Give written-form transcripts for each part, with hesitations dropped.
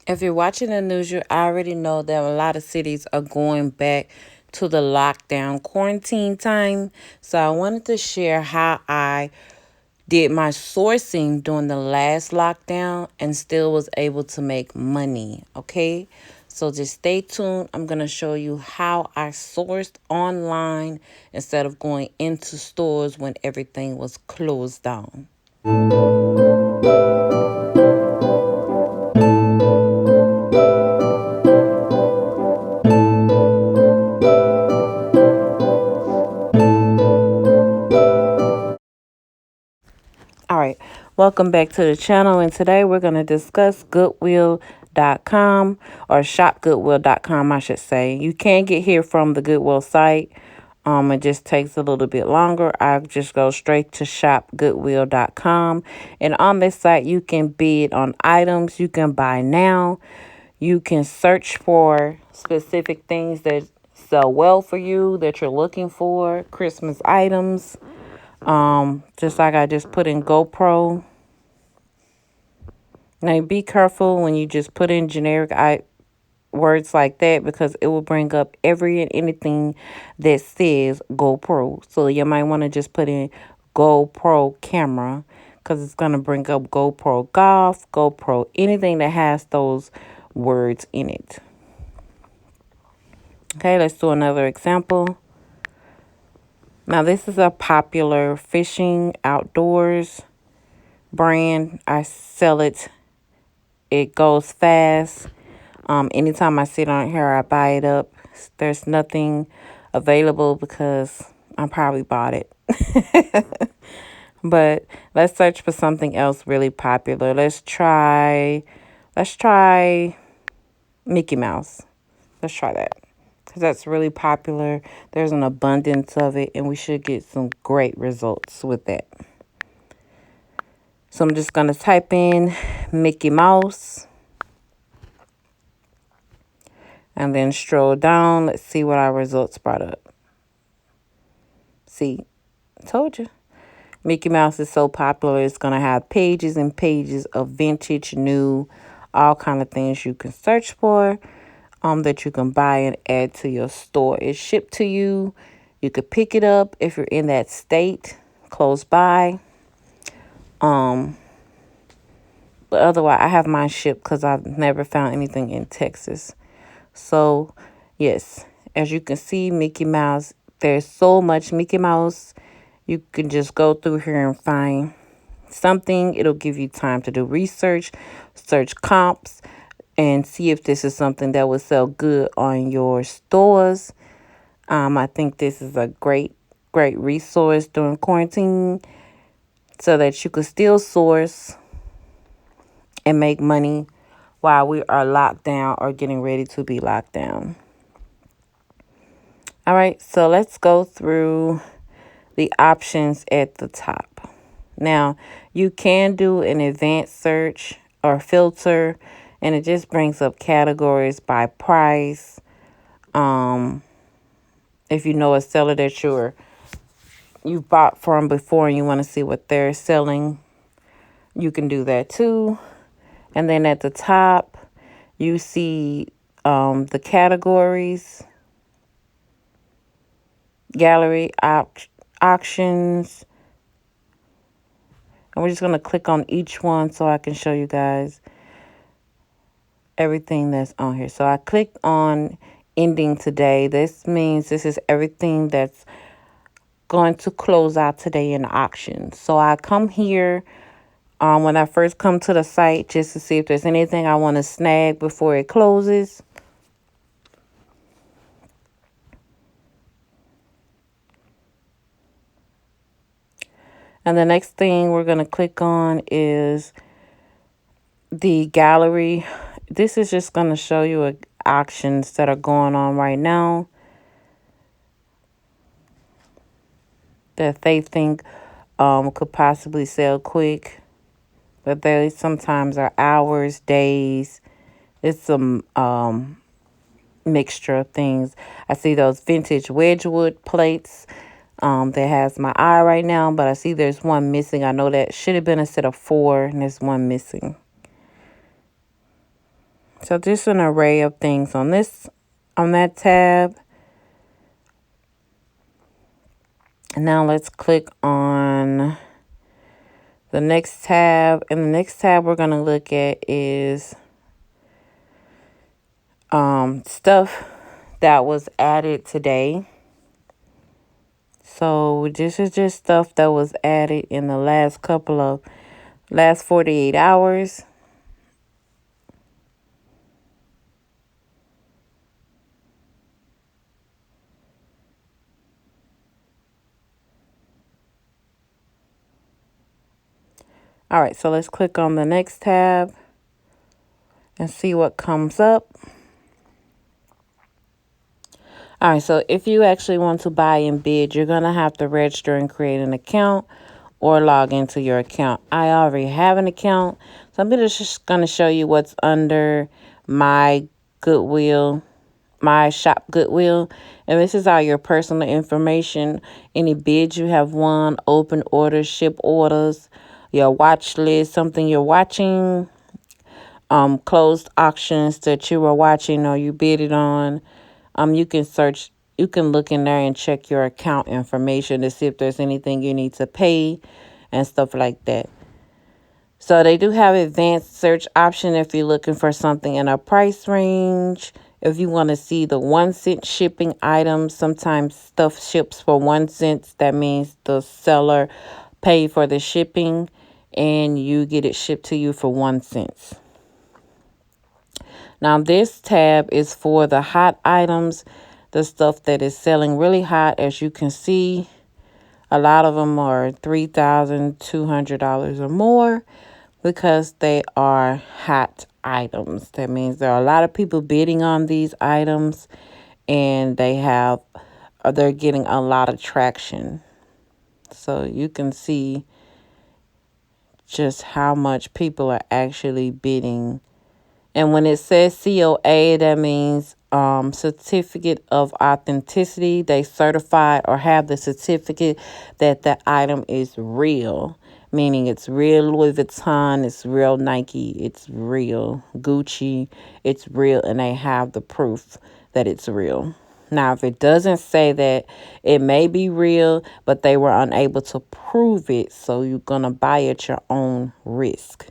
If you're watching the news, you already know that a lot of cities are going back to the lockdown quarantine time. So I wanted to share how I did my sourcing during the last lockdown and still was able to make money. Okay. So just stay tuned. I'm going to show you how I sourced online instead of going into stores when everything was closed down. All right, welcome back to the channel, and today we're going to discuss Goodwill.com or shopgoodwill.com, I should say. You can get here from the Goodwill site. It just takes a little bit longer. I just go straight to shopgoodwill.com, and on this site you can bid on items. You can buy now. You can search for specific things that sell well for you that you're looking for, Christmas items. Just like I just put in GoPro. Now be careful when you just put in generic words like that, because it will bring up every and anything that says GoPro. So you might want to just put in GoPro camera, because it's going to bring up GoPro Golf, GoPro, anything that has those words in it. Okay, let's do another example. Now this is a popular fishing outdoors brand. I sell it. It goes fast. Anytime I sit on here, I buy it up. There's nothing available because I probably bought it. But let's search for something else really popular. Let's try Mickey Mouse. Let's try that, because that's really popular. There's an abundance of it, and we should get some great results with that. So I'm just going to type in Mickey Mouse and then stroll down. Let's see what our results brought up. See, told you. Mickey Mouse is so popular. It's going to have pages and pages of vintage, new, all kind of things you can search for, that you can buy and add to your store. It's shipped to you. You could pick it up if you're in that state close by. But otherwise, I have mine shipped because I've never found anything in Texas. So, yes, as you can see, Mickey Mouse, there's so much Mickey Mouse. You can just go through here and find something. It'll give you time to do research, search comps, and see if this is something that would sell good on your stores. I think this is a great resource during quarantine so that you could still source and make money while we are locked down or getting ready to be locked down. All right, so let's go through the options at the top. Now, you can do an advanced search or filter, and it just brings up categories by price. If you know a seller that you've bought from before and you want to see what they're selling, you can do that too. And then at the top, you see the categories, gallery, auctions. And we're just going to click on each one so I can show you guys everything that's on here. So I clicked on ending today. This means this is everything that's going to close out today in auction. So I come here when I first come to the site just to see if there's anything I want to snag before it closes. And the next thing we're going to click on is the gallery. This is just going to show you auctions that are going on right now that they think could possibly sell quick. But they sometimes are hours, days. It's some mixture of things. I see those vintage Wedgwood plates that has my eye right now, but I see there's one missing. I know that should have been a set of 4, and there's one missing. So just an array of things on that tab. And now let's click on the next tab. And the next tab we're going to look at is stuff that was added today. So this is just stuff that was added in the last 48 hours. All right, so let's click on the next tab and see what comes up. All right, so if you actually want to buy and bid, you're going to have to register and create an account or log into your account. I already have an account, so I'm just going to show you what's under my Goodwill, my shop Goodwill. And this is all your personal information, any bids you have won, open orders, ship orders, your watch list, something you're watching, closed auctions that you were watching or you bidded on. You can look in there and check your account information to see if there's anything you need to pay and stuff like that. So they do have advanced search option if you're looking for something in a price range. If you want to see the 1 cent shipping items, sometimes stuff ships for 1 cent. That means the seller paid for the shipping and you get it shipped to you for 1 cent. Now this tab is for the hot items, the stuff that is selling really hot. As you can see, a lot of them are $3,200 or more because they are hot items. That means there are a lot of people bidding on these items and they're getting a lot of traction. So you can see just how much people are actually bidding. And when it says COA, that means certificate of authenticity. They certified or have the certificate that the item is real, meaning it's real Louis Vuitton, it's real Nike, it's real Gucci, it's real, and they have the proof that it's real. Now, if it doesn't say that, it may be real, but they were unable to prove it, so you're going to buy at your own risk.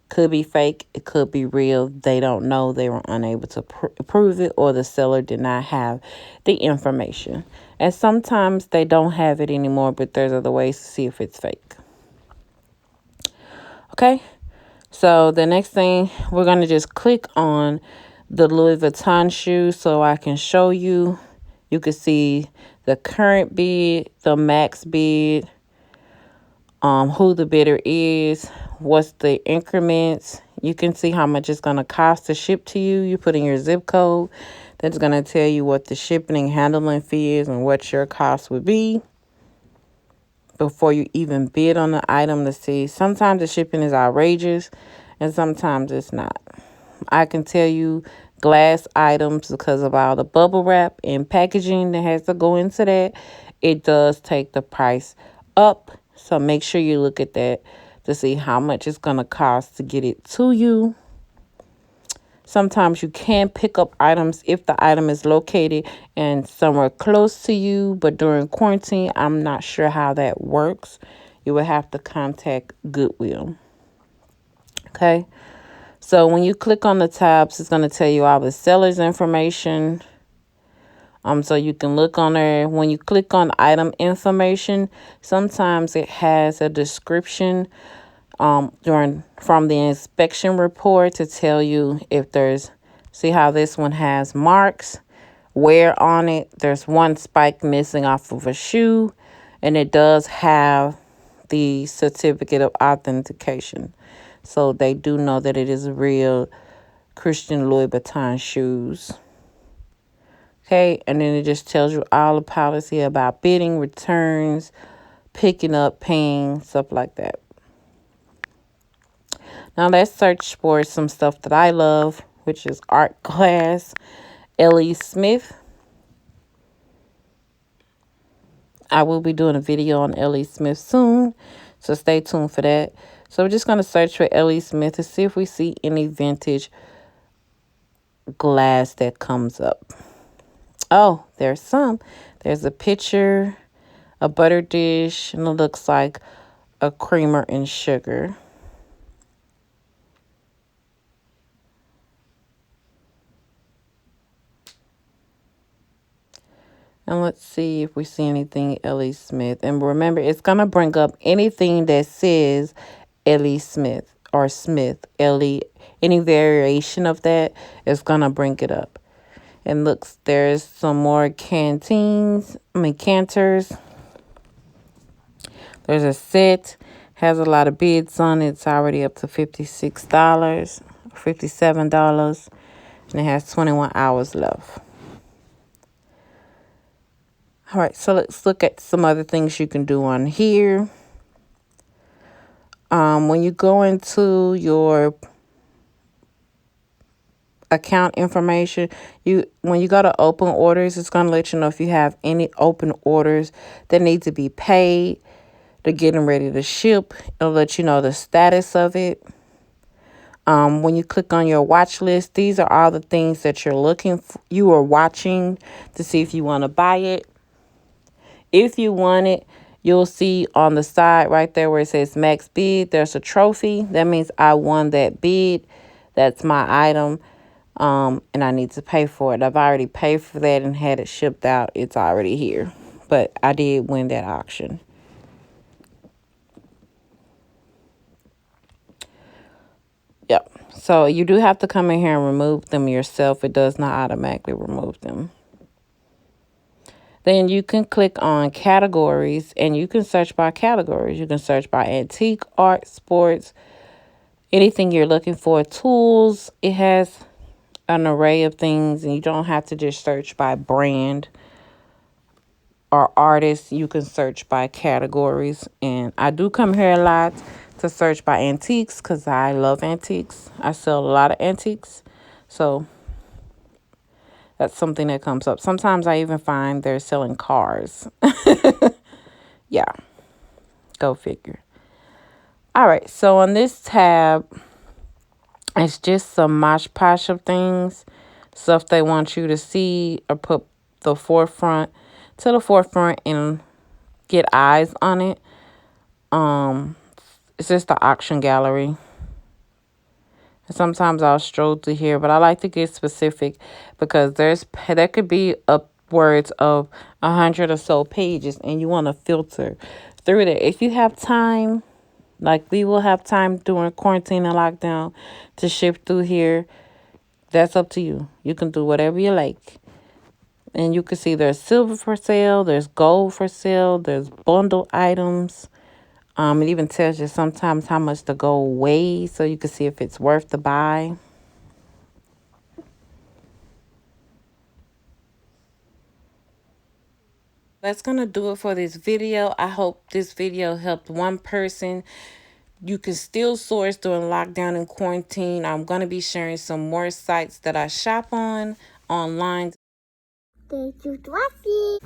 Could be fake. It could be real. They don't know. They were unable to prove it, or the seller did not have the information. And sometimes they don't have it anymore, but there's other ways to see if it's fake. Okay. So the next thing, we're going to just click on the Louis Vuitton shoes so I can show you. You can see the current bid, the max bid, who the bidder is, what's the increments. You can see how much it's going to cost to ship to you. You put in your zip code. That's going to tell you what the shipping and handling fee is and what your cost would be before you even bid on the item to see. Sometimes the shipping is outrageous and sometimes it's not. I can tell you glass items, because of all the bubble wrap and packaging that has to go into that, it does take the price up. So make sure you look at that to see how much it's going to cost to get it to you. Sometimes you can pick up items if the item is located and somewhere close to you. But during quarantine, I'm not sure how that works. You will have to contact Goodwill. Okay. So when you click on the tabs, it's going to tell you all the seller's information. So you can look on there. When you click on item information, sometimes it has a description from the inspection report to tell you if there's, see how this one has marks, wear on it. There's one spike missing off of a shoe, and it does have the certificate of authentication. So they do know that it is real Christian Louis Vuitton shoes. Okay, and then it just tells you all the policy about bidding, returns, picking up, paying, stuff like that. Now let's search for some stuff that I love, which is art glass, L.E. Smith. I will be doing a video on L.E. Smith soon, so stay tuned for that. So we're just going to search for L.E. Smith to see if we see any vintage glass that comes up. Oh, there's some. There's a pitcher, a butter dish, and it looks like a creamer and sugar. And let's see if we see anything Ellie Smith. And remember, it's going to bring up anything that says Ellie Smith or Smith. Ellie, any variation of that is going to bring it up. And looks, there's some more canters. There's a set. Has a lot of bids on it. It's already up to $56, $57. And it has 21 hours left. All right, so let's look at some other things you can do on here. When you go into your account information, when you go to open orders, it's going to let you know if you have any open orders that need to be paid. They're getting ready to ship. It'll let you know the status of it. When you click on your watch list, these are all the things that you're looking for. You are watching to see if you want to buy it. If you want it, you'll see on the side right there where it says max bid, there's a trophy. That means I won that bid. That's my item. And I need to pay for it. I've already paid for that and had it shipped out. It's already here. But I did win that auction. Yep. So you do have to come in here and remove them yourself. It does not automatically remove them. Then you can click on categories and you can search by categories. You can search by antique, art, sports, anything you're looking for, tools. It has an array of things, and you don't have to just search by brand or artist. You can search by categories. And I do come here a lot to search by antiques because I love antiques. I sell a lot of antiques. So that's something that comes up. Sometimes I even find they're selling cars. Yeah, go figure. All right, so on this tab, it's just some mosh posh of things, stuff they want you to see or put the forefront and get eyes on it. It's just the auction gallery. Sometimes I'll stroll through here, but I like to get specific because there could be upwards of 100 or so pages, and you want to filter through there. If you have time, like we will have time during quarantine and lockdown to shift through here, that's up to you. You can do whatever you like. And you can see there's silver for sale, there's gold for sale, there's bundle items. It even tells you sometimes how much the gold weighs, so you can see if it's worth the buy. That's going to do it for this video. I hope this video helped one person. You can still source during lockdown and quarantine. I'm going to be sharing some more sites that I shop on online. Thank you, Fluffy.